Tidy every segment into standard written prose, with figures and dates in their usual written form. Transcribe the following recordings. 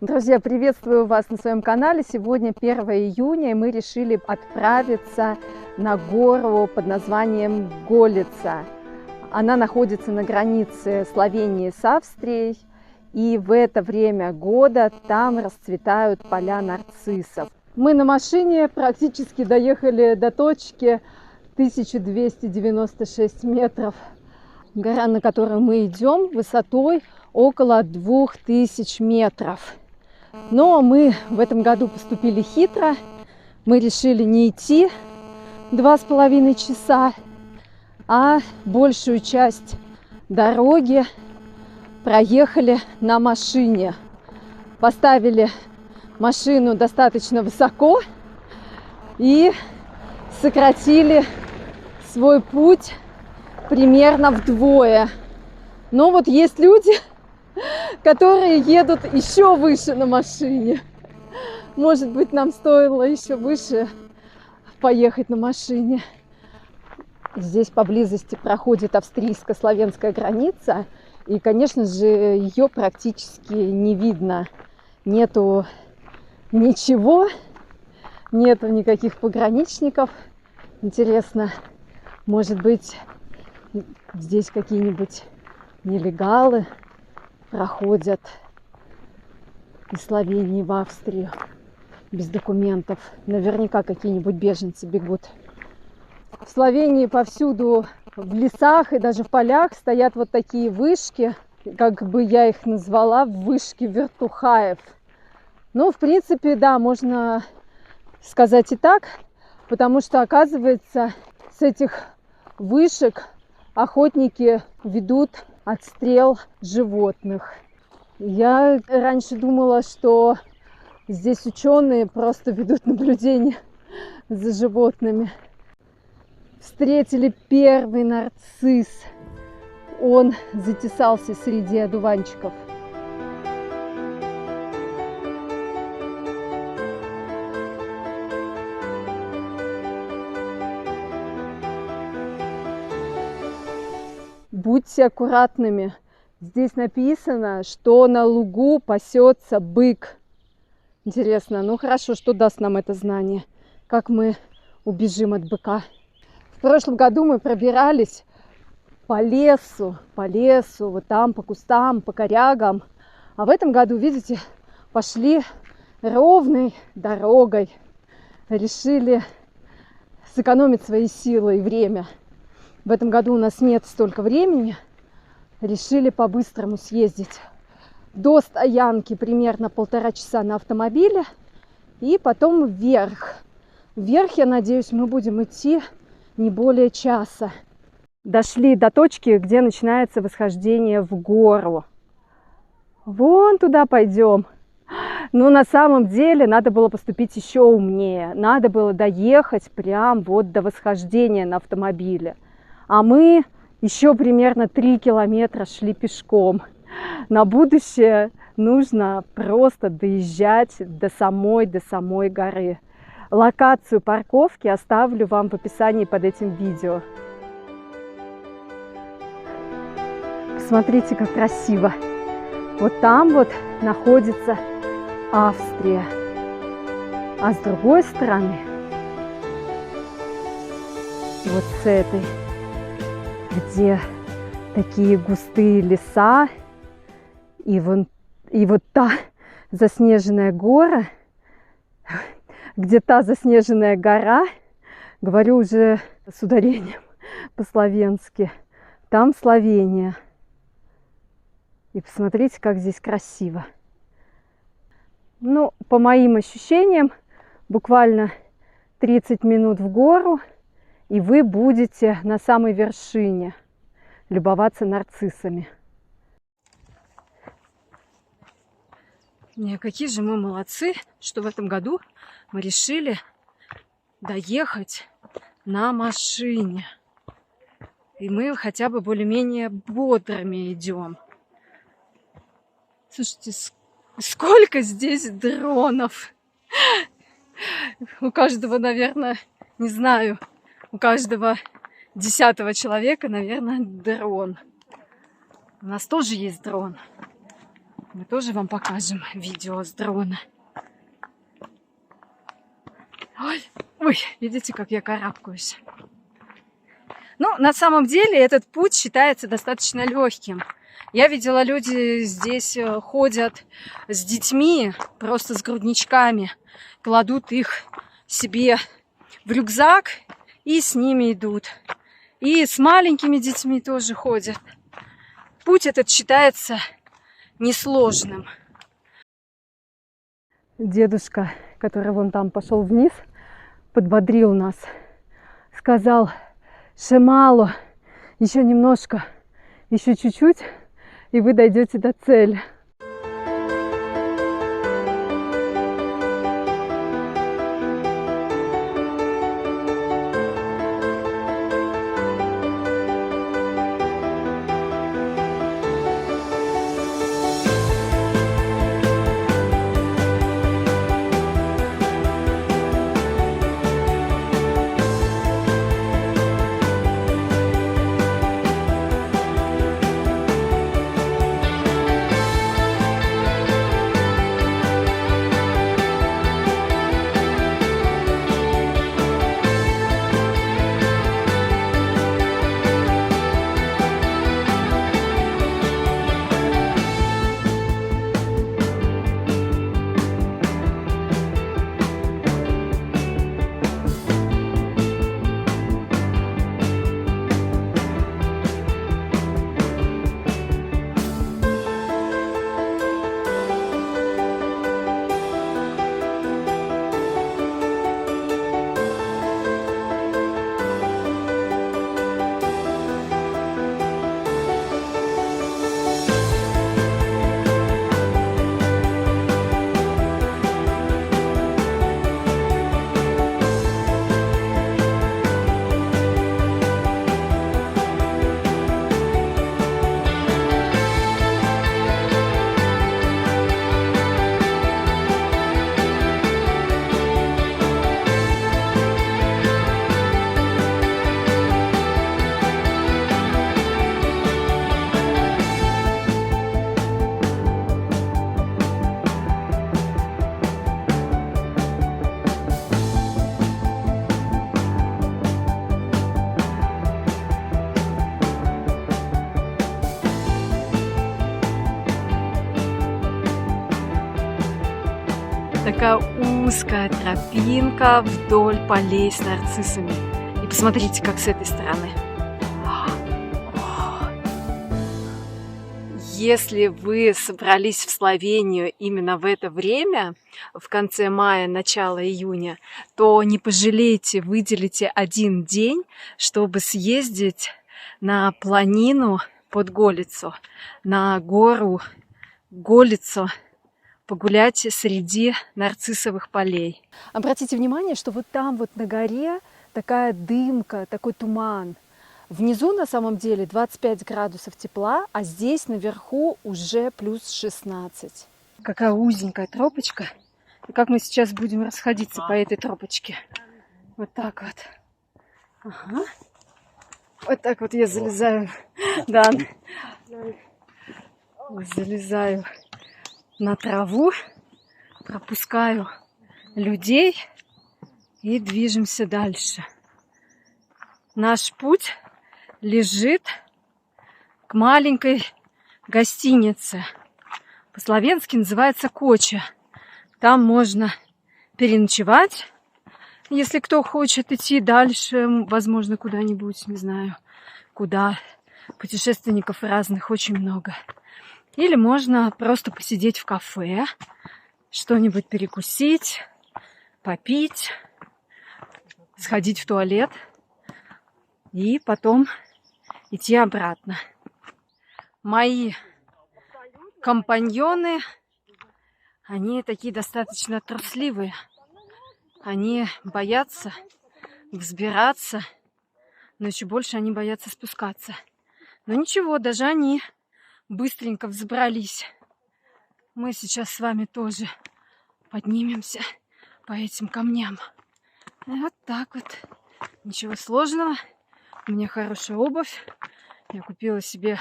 Друзья, приветствую вас на своем канале. Сегодня 1 июня, и мы решили отправиться на гору под названием Голица. Она находится на границе Словении с Австрией, и в это время года там расцветают поля нарциссов. Мы на машине практически доехали до точки 1296 метров. Гора, на которую мы идем, высотой около 2000 метров. Но мы в этом году поступили хитро. Мы решили не идти 2,5 часа, а большую часть дороги проехали на машине. Поставили машину достаточно высоко и сократили свой путь примерно вдвое. Но вот есть люди, которые едут еще выше на машине. Может быть, нам стоило еще выше поехать на машине. Здесь поблизости проходит австрийско-словенская граница, и, конечно же, ее практически не видно. Нету ничего, нету никаких пограничников. Интересно, может быть, здесь какие-нибудь нелегалы проходят из Словении в Австрию без документов. Наверняка какие-нибудь беженцы бегут. В Словении повсюду в лесах и даже в полях стоят вот такие вышки, как бы я их назвала, вышки вертухаев. Ну, в принципе, да, можно сказать и так, потому что, оказывается, с этих вышек охотники ведут отстрел животных. Я раньше думала, что здесь ученые просто ведут наблюдение за животными. Встретили первый нарцисс. Он затесался среди одуванчиков. Будьте аккуратными. Здесь написано, что на лугу пасется бык. Интересно, ну хорошо, что даст нам это знание? Как мы убежим от быка? В прошлом году мы пробирались по лесу, вот там, по кустам, по корягам. А в этом году, видите, пошли ровной дорогой. Решили сэкономить свои силы и время. В этом году у нас нет столько времени. Решили по-быстрому съездить до стоянки, примерно 1,5 часа на автомобиле. И потом вверх. Вверх, я надеюсь, мы будем идти не более часа. Дошли до точки, где начинается восхождение в гору. Вон туда пойдем. Но на самом деле надо было поступить еще умнее. Надо было доехать прям вот до восхождения на автомобиле. А мы еще примерно 3 километра шли пешком. На будущее нужно просто доезжать до самой горы. Локацию парковки оставлю вам в описании под этим видео. Посмотрите, как красиво. Вот там вот находится Австрия. А с другой стороны, вот с этой, где такие густые леса, и вот та заснеженная гора, где та заснеженная гора, говорю уже с ударением по-словенски, там Словения. И посмотрите, как здесь красиво. Ну, по моим ощущениям, буквально 30 минут в гору, и вы будете на самой вершине любоваться нарциссами. Какие же мы молодцы, что в этом году мы решили доехать на машине. И мы хотя бы более-менее бодрыми идем. Слушайте, сколько здесь дронов! У каждого, наверное, не знаю, у каждого 10-го человека, наверное, дрон. У нас тоже есть дрон. Мы тоже вам покажем видео с дрона. Ой, ой, видите, как я карабкаюсь. Ну, на самом деле, этот путь считается достаточно легким. Я видела, люди здесь ходят с детьми, просто с грудничками, кладут их себе в рюкзак и с ними идут. И с маленькими детьми тоже ходят. Путь этот считается несложным. Дедушка, который вон там пошел вниз, подбодрил нас. Сказал: «Шемало, еще немножко, еще чуть-чуть, и вы дойдете до цели». Такая узкая тропинка вдоль полей с нарциссами. И посмотрите, как с этой стороны. Если вы собрались в Словению именно в это время, в конце мая, начало июня, то не пожалейте, выделите один день, чтобы съездить на планину под Голицу, на гору Голицу, погулять среди нарциссовых полей. Обратите внимание, что вот там вот на горе такая дымка, такой туман. Внизу на самом деле 25 градусов тепла, а здесь наверху уже плюс 16. Какая узенькая тропочка. И как мы сейчас будем расходиться по этой тропочке. Вот так вот. Ага. Вот так вот я залезаю. Да. Залезаю на траву, пропускаю людей и движемся дальше. Наш путь лежит к маленькой гостинице. По-словенски называется Коча. Там можно переночевать, если кто хочет идти дальше, возможно, куда-нибудь, не знаю, куда. Путешественников разных очень много. Или можно просто посидеть в кафе, что-нибудь перекусить, попить, сходить в туалет и потом идти обратно. Мои компаньоны, они такие достаточно трусливые. Они боятся взбираться, но еще больше они боятся спускаться. Но ничего, даже они быстренько взбрались. Мы сейчас с вами тоже поднимемся по этим камням. И вот так вот. Ничего сложного. У меня хорошая обувь. Я купила себе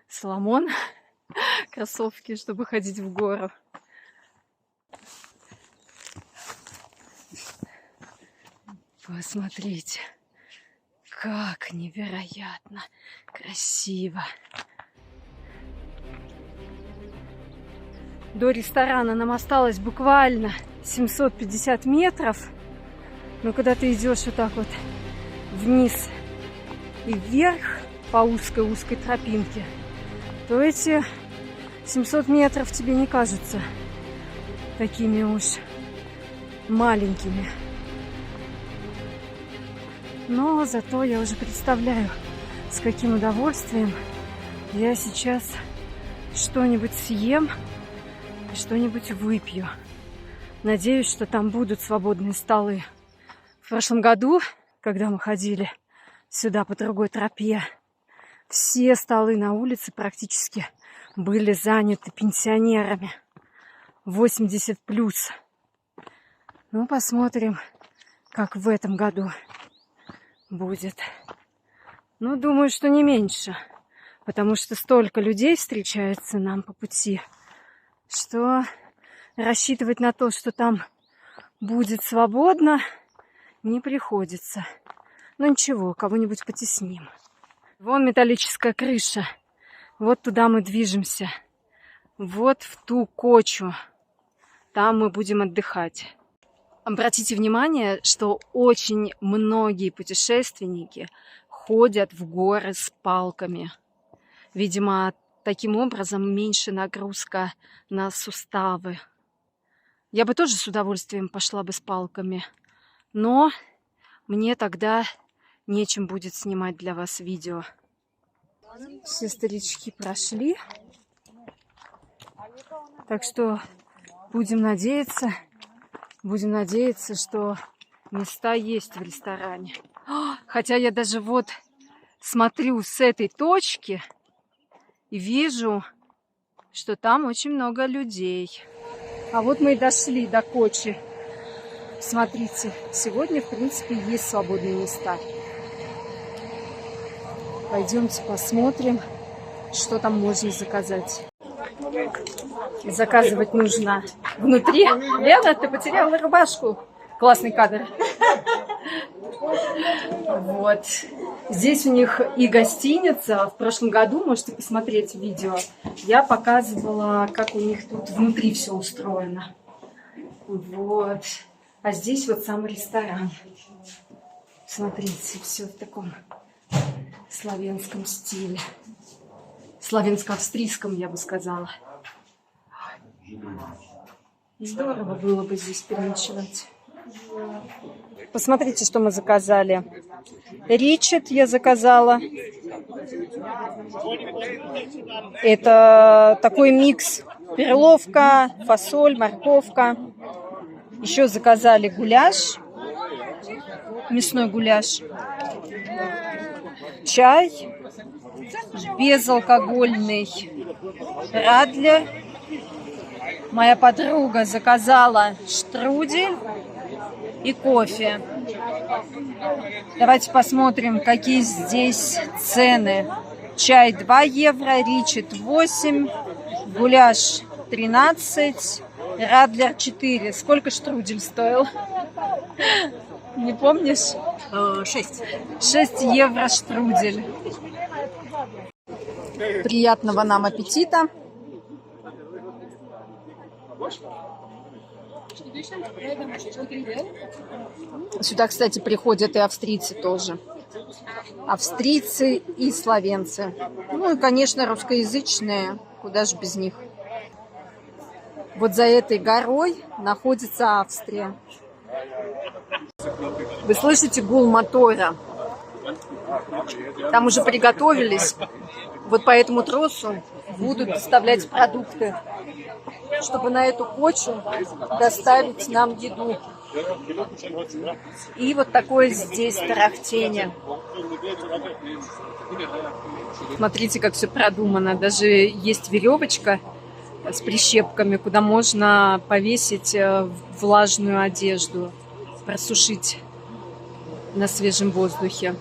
Соломон. кроссовки, чтобы ходить в гору. Посмотрите, как невероятно красиво. До ресторана нам осталось буквально 750 метров. Но когда ты идешь вот так вот вниз и вверх по узкой-узкой тропинке, то эти 700 метров тебе не кажутся такими уж маленькими. Но зато я уже представляю, с каким удовольствием я сейчас что-нибудь съем и что-нибудь выпью. Надеюсь, что там будут свободные столы. В прошлом году, когда мы ходили сюда по другой тропе, все столы на улице практически были заняты пенсионерами. 80+. Ну, посмотрим, как в этом году будет. Ну, думаю, что не меньше, потому что столько людей встречается нам по пути, что рассчитывать на то, что там будет свободно, не приходится. Но ничего, кого-нибудь потесним. Вон металлическая крыша. Вот туда мы движемся. Вот в ту кочу. Там мы будем отдыхать. Обратите внимание, что очень многие путешественники ходят в горы с палками. Видимо, таким образом меньше нагрузка на суставы. Я бы тоже с удовольствием пошла бы с палками, но мне тогда нечем будет снимать для вас видео. Все старички прошли, так что будем надеяться, что места есть в ресторане. Хотя я даже вот смотрю с этой точки и вижу, что там очень много людей. А вот мы и дошли до кочи. Смотрите, сегодня, в принципе, есть свободные места. Пойдемте посмотрим, что там можно заказать. Заказывать нужно внутри. Лена, ты потеряла рубашку. Классный кадр. Вот. Здесь у них и гостиница. В прошлом году, можете посмотреть видео, я показывала, как у них тут внутри все устроено. Вот. А здесь вот сам ресторан. Смотрите, все в таком славянском стиле. Славянско-австрийском, я бы сказала. Здорово было бы здесь переночевать. Посмотрите, что мы заказали. Ричет я заказала. Это такой микс. Перловка, фасоль, морковка. Еще заказали гуляш. Мясной гуляш. Чай. Безалкогольный Радлер. Моя подруга заказала штрудель и кофе. Давайте посмотрим, какие здесь цены. Чай 2 евро, ричет 8, гуляш 13, Радлер 4. Сколько штрудель стоил? Не помнишь? 6. 6 евро штрудель. Приятного нам аппетита. Сюда, кстати, приходят и австрийцы тоже. Австрийцы и словенцы. Ну и, конечно, русскоязычные. Куда же без них. Вот за этой горой находится Австрия. Вы слышите гул мотора? Там уже приготовились. Вот по этому тросу будут доставлять продукты, чтобы на эту кочу доставить нам еду. И вот такое здесь тарахтение. Смотрите, как все продумано. Даже есть веревочка с прищепками, куда можно повесить влажную одежду, просушить на свежем воздухе.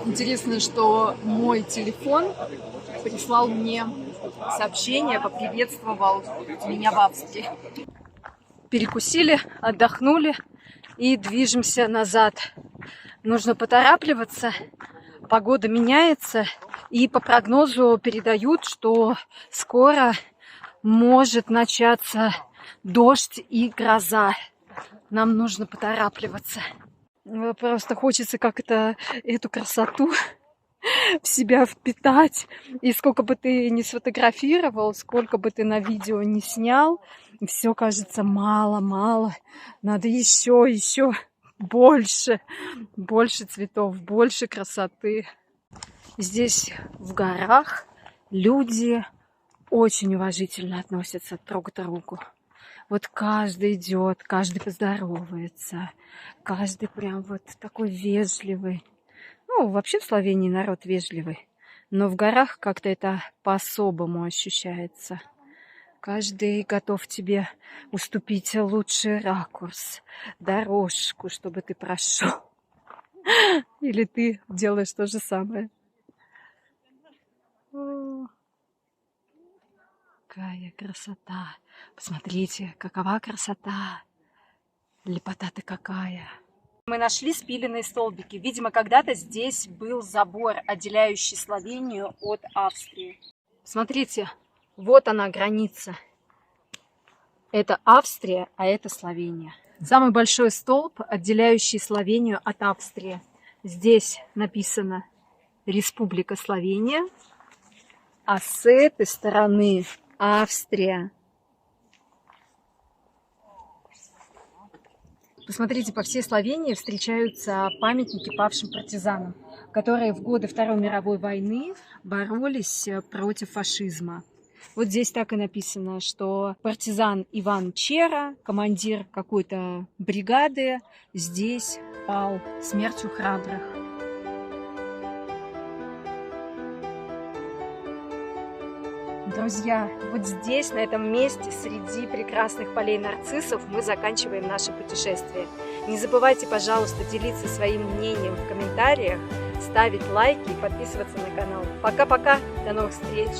Интересно, что мой телефон прислал мне сообщение, поприветствовал меня в Австрии. Перекусили, отдохнули и движемся назад. Нужно поторапливаться, погода меняется, и по прогнозу передают, что скоро может начаться дождь и гроза. Нам нужно поторапливаться. Просто хочется как-то эту красоту в себя впитать. И сколько бы ты ни сфотографировал, сколько бы ты на видео не снял, все кажется мало. Надо еще больше цветов, больше красоты. Здесь в горах люди очень уважительно относятся друг к другу. Вот каждый идет, каждый поздоровается, каждый прям вот такой вежливый. Ну, вообще в Словении народ вежливый, но в горах как-то это по-особому ощущается. Каждый готов тебе уступить лучший ракурс, дорожку, чтобы ты прошел. Или ты делаешь то же самое. О, какая красота! Посмотрите, какова красота! Лепота-то какая! Мы нашли спиленные столбики. Видимо, когда-то здесь был забор, отделяющий Словению от Австрии. Смотрите, вот она граница. Это Австрия, а это Словения. Самый большой столб, отделяющий Словению от Австрии. Здесь написано Республика Словения, а с этой стороны Австрия. Посмотрите, по всей Словении встречаются памятники павшим партизанам, которые в годы Второй мировой войны боролись против фашизма. Вот здесь так и написано, что партизан Иван Чера, командир какой-то бригады, здесь пал смертью храбрых. Друзья, вот здесь, на этом месте, среди прекрасных полей нарциссов, мы заканчиваем наше путешествие. Не забывайте, пожалуйста, делиться своим мнением в комментариях, ставить лайки и подписываться на канал. Пока-пока, до новых встреч!